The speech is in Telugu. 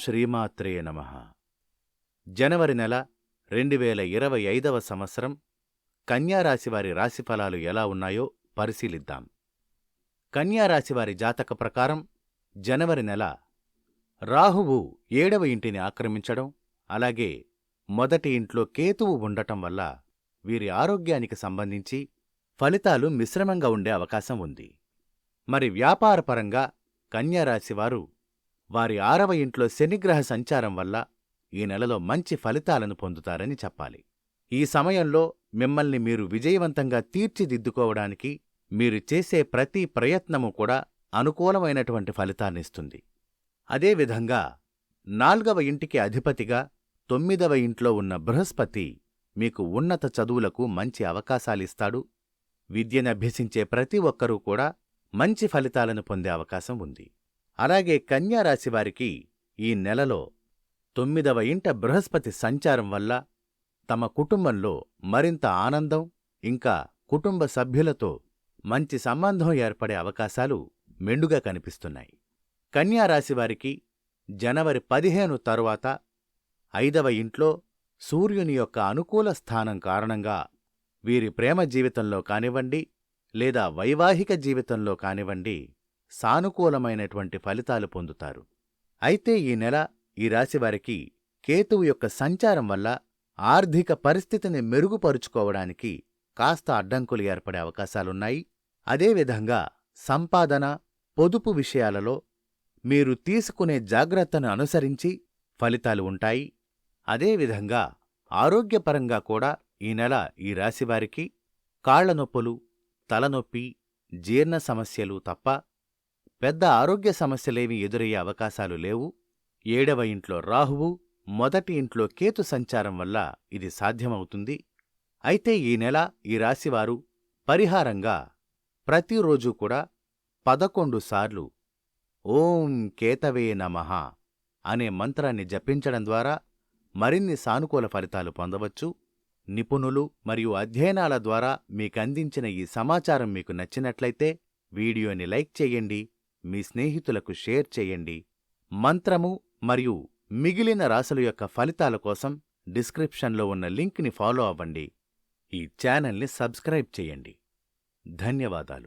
శ్రీమాత్రే నమః. జనవరి నెల 2025వ సంవత్సరం కన్యారాశివారి రాశిఫలాలు ఎలా ఉన్నాయో పరిశీలిద్దాం. కన్యారాశివారి జాతక ప్రకారం జనవరి నెల రాహువు 7వ ఇంటిని ఆక్రమించడం, అలాగే మొదటి ఇంట్లో కేతువు ఉండటం వల్ల వీరి ఆరోగ్యానికి సంబంధించి ఫలితాలు మిశ్రమంగా ఉండే అవకాశం ఉంది. మరి వ్యాపారపరంగా కన్యారాశివారు వారి 6వ ఇంట్లో శనిగ్రహ సంచారం వల్ల ఈ నెలలో మంచి ఫలితాలను పొందుతారని చెప్పాలి. ఈ సమయంలో మిమ్మల్ని మీరు విజయవంతంగా తీర్చిదిద్దుకోవడానికి మీరు చేసే ప్రతి ప్రయత్నము కూడా అనుకూలమైనటువంటి ఫలితాన్నిస్తుంది. అదేవిధంగా 4వ ఇంటికి అధిపతిగా 9వ ఇంట్లో ఉన్న బృహస్పతి మీకు ఉన్నత చదువులకు మంచి అవకాశాలిస్తాడు. విద్యనభ్యసించే ప్రతి ఒక్కరూ కూడా మంచి ఫలితాలను పొందే అవకాశం ఉంది. అలాగే కన్యారాశివారికి ఈ నెలలో 9వ ఇంట బృహస్పతి సంచారం వల్ల తమ కుటుంబంలో మరింత ఆనందం, ఇంకా కుటుంబ సభ్యులతో మంచి సంబంధం ఏర్పడే అవకాశాలు మెండుగా కనిపిస్తున్నాయి. కన్యారాశివారికి జనవరి 15 తరువాత 5వ ఇంట్లో సూర్యుని యొక్క అనుకూల స్థానం కారణంగా వీరి ప్రేమ జీవితంలో కానివ్వండి, లేదా వైవాహిక జీవితంలో కానివ్వండి, సానుకూలమైనటువంటి ఫలితాలు పొందుతారు. అయితే ఈ నెల ఈ రాశివారికి కేతువు యొక్క సంచారం వల్ల ఆర్థిక పరిస్థితిని మెరుగుపరుచుకోవడానికి కాస్త అడ్డంకులు ఏర్పడే అవకాశాలున్నాయి. అదేవిధంగా సంపాదన, పొదుపు విషయాలలో మీరు తీసుకునే జాగ్రత్తను అనుసరించి ఫలితాలు ఉంటాయి. అదేవిధంగా ఆరోగ్యపరంగా కూడా ఈ నెల ఈ రాశివారికి కాళ్లనొప్పులు, తలనొప్పి, జీర్ణ సమస్యలు తప్ప పెద్ద ఆరోగ్య సమస్యలేవీ ఎదురయ్యే అవకాశాలు లేవు. 7వ ఇంట్లో రాహువు, మొదటి ఇంట్లో కేతు సంచారం వల్ల ఇది సాధ్యమవుతుంది. అయితే ఈ నెల ఈ రాశివారు పరిహారంగా ప్రతిరోజూ కూడా 11 సార్లు ఓం కేతవే నమః అనే మంత్రాన్ని జపించడం ద్వారా మరిన్ని సానుకూల ఫలితాలు పొందవచ్చు. నిపుణులు మరియు అధ్యయనాల ద్వారా మీకందించిన ఈ సమాచారం మీకు నచ్చినట్లయితే వీడియోని లైక్ చేయండి, మీ స్నేహితులకు షేర్ చేయండి. మంత్రము మరియు మిగిలిన రాశుల యొక్క ఫలితాల కోసం డిస్క్రిప్షన్లో ఉన్న లింక్ని ఫాలో అవ్వండి. ఈ ఛానల్ని సబ్స్క్రైబ్ చేయండి. ధన్యవాదాలు.